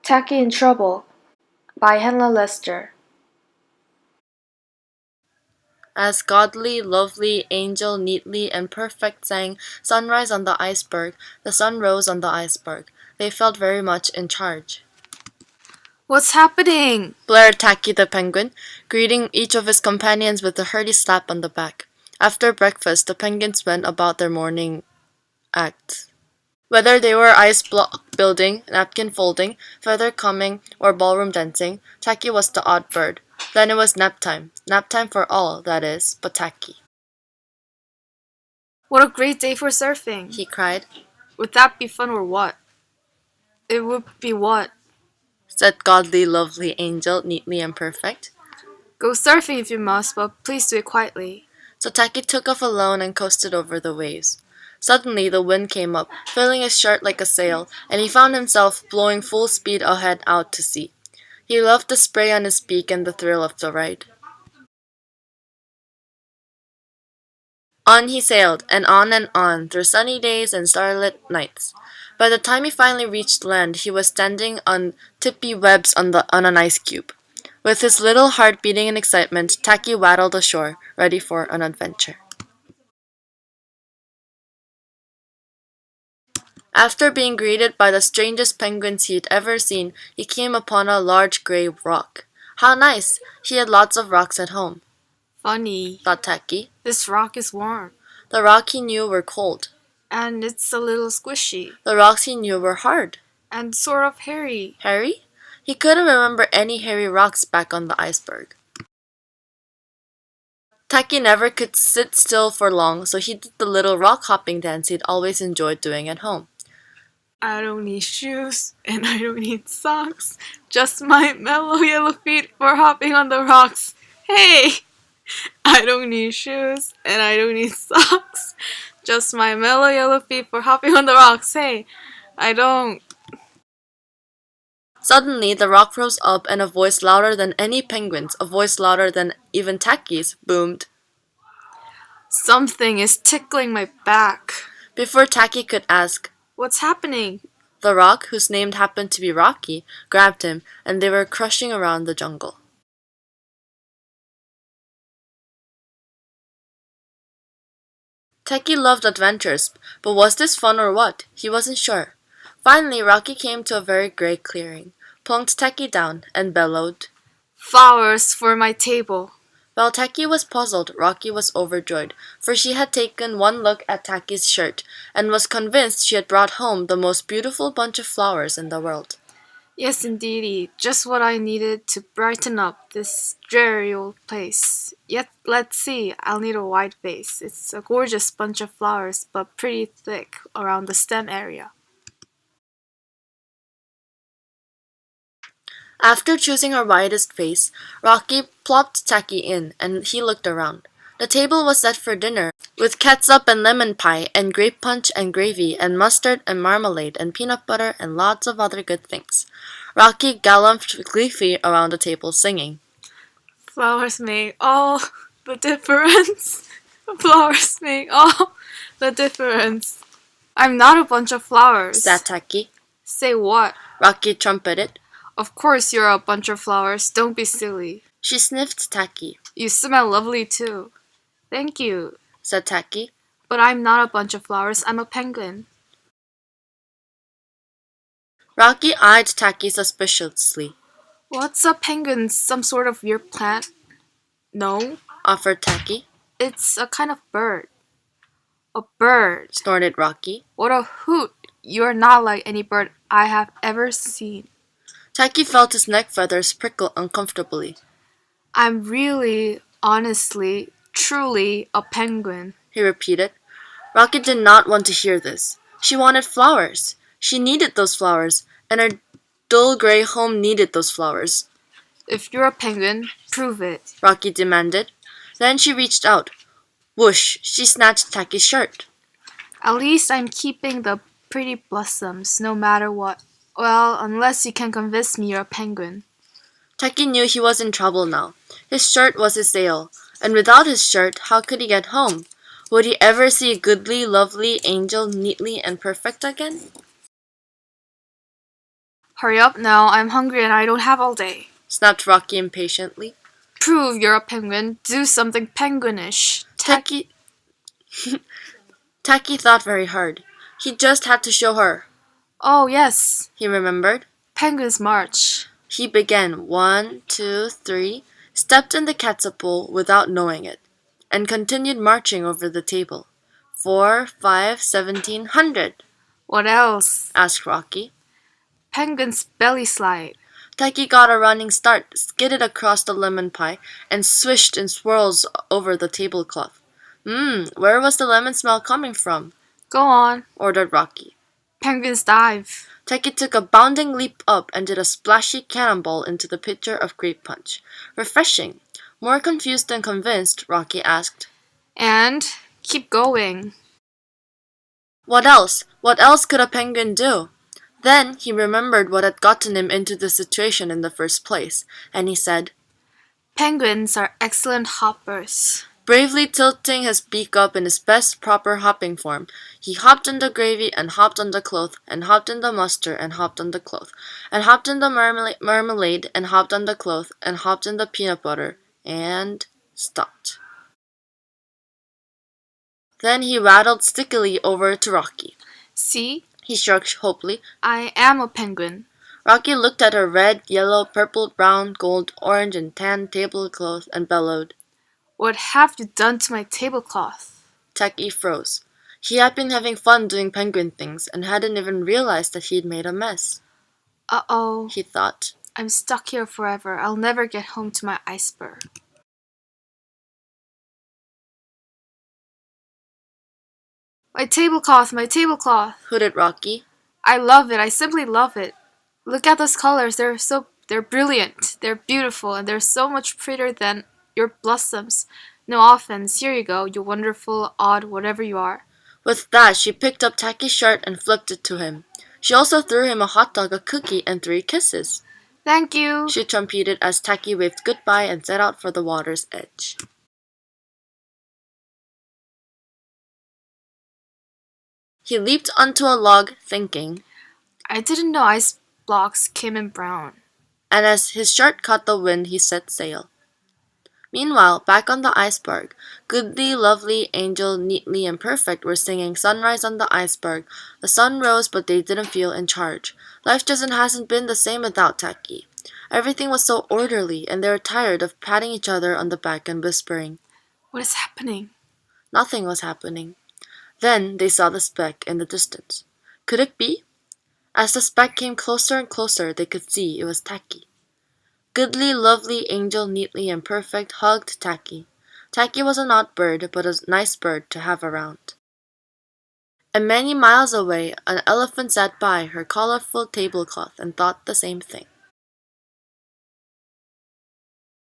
Tacky in Trouble by Henla Lester. As godly, lovely, angel, neatly, and perfect sang Sunrise on the Iceberg, the sun rose on the iceberg. They felt very much in charge. What's happening? Blared Tacky the penguin, greeting each of his companions with a hearty slap on the back. After breakfast, the penguins went about their morning acts. Whether they were ice block building, napkin folding, feather combing, or ballroom dancing, Tacky was the odd bird. Then it was nap time. Nap time for all, that is, but Tacky. What a great day for surfing. He cried, Would that be fun or what? It would be what? said godly, lovely angel, neatly and perfect. Go surfing if you must, but please do it quietly. So Tacky took off alone and coasted over the waves. Suddenly the wind came up, filling his shirt like a sail, and he found himself blowing full speed ahead out to sea. He loved the spray on his beak and the thrill of the ride. On he sailed, and on, through sunny days and starlit nights. By the time he finally reached land, he was standing on tippy webs on an ice cube. With his little heart beating in excitement, Tacky waddled ashore, ready for an adventure. After being greeted by the strangest penguins he had ever seen, he came upon a large gray rock. How nice! He had lots of rocks at home, Funny. thought Tacky. This rock is warm. The rocks he knew were cold. And it's a little squishy. The rocks he knew were hard. And sort of hairy. Hairy? He couldn't remember any hairy rocks back on the iceberg. Tacky never could sit still for long, so he did the little rock hopping dance he'd always enjoyed doing at home. I don't need shoes, and I don't need socks. Just my mellow yellow feet for hopping on the rocks. Hey! I don't need shoes, and I don't need socks. Just my mellow yellow feet for hopping on the rocks. Hey! I don't... Suddenly, the rock rose up, and a voice louder than any penguin's, a voice louder than even Tacky's, boomed. Something is tickling my back. Before Tacky could ask, What's happening? the rock, whose name happened to be Rocky, grabbed him, and they were crushing around the jungle. Tacky loved adventures, but was this fun or what? He wasn't sure. Finally, Rocky came to a very gray clearing, plunked Tacky down, and bellowed. Flowers for my table. While Tacky was puzzled, Rocky was overjoyed, for she had taken one look at Tacky's shirt, and was convinced she had brought home the most beautiful bunch of flowers in the world. Yes, indeedy, just what I needed to brighten up this dreary old place. Yet, let's see, I'll need a white vase. It's a gorgeous bunch of flowers, but pretty thick around the stem area. After choosing her widest vase, Rocky plopped Tacky in, and he looked around. The table was set for dinner, with catsup and lemon pie, and grape punch and gravy, and mustard and marmalade, and peanut butter, and lots of other good things. Rocky galloped gleefully around the table, singing. Flowers make all the difference. Flowers make all the difference. I'm not a bunch of flowers. Said Tacky. Say what? Rocky trumpeted. Of course you're a bunch of flowers. Don't be silly. She sniffed Tacky. You smell lovely too. Thank you, said Tacky. But I'm not a bunch of flowers. I'm a penguin. Rocky eyed Tacky suspiciously. What's a penguin? Some sort of weird plant? No, offered Tacky. It's a kind of bird. A bird, snorted Rocky. What a hoot! You're not like any bird I have ever seen. Tacky felt his neck feathers prickle uncomfortably. I'm really, honestly, truly a penguin, he repeated. Rocky did not want to hear this. She wanted flowers. She needed those flowers, and her dull gray home needed those flowers. If you're a penguin, prove it, Rocky demanded. Then she reached out. Whoosh! She snatched Tacky's shirt. At least I'm keeping the pretty blossoms, no matter what. Well, unless you can convince me you're a penguin. Tacky knew he was in trouble now. His shirt was his sail, and without his shirt, how could he get home? Would he ever see a goodly, lovely angel neatly and perfect again? Hurry up now, I'm hungry and I don't have all day. snapped Rocky impatiently. Prove you're a penguin. Do something penguinish. Tacky Tacky thought very hard. He just had to show her. Oh, yes. He remembered. Penguins march. He began 1, 2, 3, stepped in the catsup bowl without knowing it, and continued marching over the table. 4, 5, 1700. What else? Asked Rocky. Penguins belly slide. Tacky got a running start, skidded across the lemon pie, and swished in swirls over the tablecloth. Where was the lemon smell coming from? Go on. Ordered Rocky. Penguins dive. Tacky took a bounding leap up and did a splashy cannonball into the pitcher of grape punch. Refreshing. More confused than convinced, Rocky asked. And keep going. What else? What else could a penguin do? Then he remembered what had gotten him into the situation in the first place, and he said, Penguins are excellent hoppers. Bravely tilting his beak up in his best proper hopping form, he hopped in the gravy and hopped on the cloth, and hopped in the mustard and hopped on the cloth, and hopped in the marmalade and hopped on the cloth, and hopped in the peanut butter, and stopped. Then he waddled stickily over to Rocky. See? He shrugged hopefully. I am a penguin. Rocky looked at her red, yellow, purple, brown, gold, orange, and tan tablecloth and bellowed. What have you done to my tablecloth? Tacky froze. He had been having fun doing penguin things and hadn't even realized that he'd made a mess. Uh-oh. He thought. I'm stuck here forever. I'll never get home to my iceberg. My tablecloth, my tablecloth. Hooted Rocky. I love it. I simply love it. Look at those colors. They're brilliant. They're beautiful, and they're so much prettier than your blossoms. No offense. Here you go, you wonderful, odd, whatever you are. With that, she picked up Tacky's shirt and flipped it to him. She also threw him a hot dog, a cookie, and 3 kisses. Thank you. She trumpeted as Tacky waved goodbye and set out for the water's edge. He leaped onto a log, thinking, I didn't know ice blocks came in brown. And as his shirt caught the wind, he set sail. Meanwhile, back on the iceberg, Goodly, Lovely, Angel, Neatly, and Perfect were singing Sunrise on the Iceberg. The sun rose, but they didn't feel in charge. Life just hasn't been the same without Tacky. Everything was so orderly, and they were tired of patting each other on the back and whispering. What is happening? Nothing was happening. Then they saw the speck in the distance. Could it be? As the speck came closer and closer, they could see it was Tacky. Goodly, Lovely, Angel, Neatly, and Perfect hugged Tacky. Tacky was an odd bird, but a nice bird to have around. And many miles away, an elephant sat by her colorful tablecloth and thought the same thing.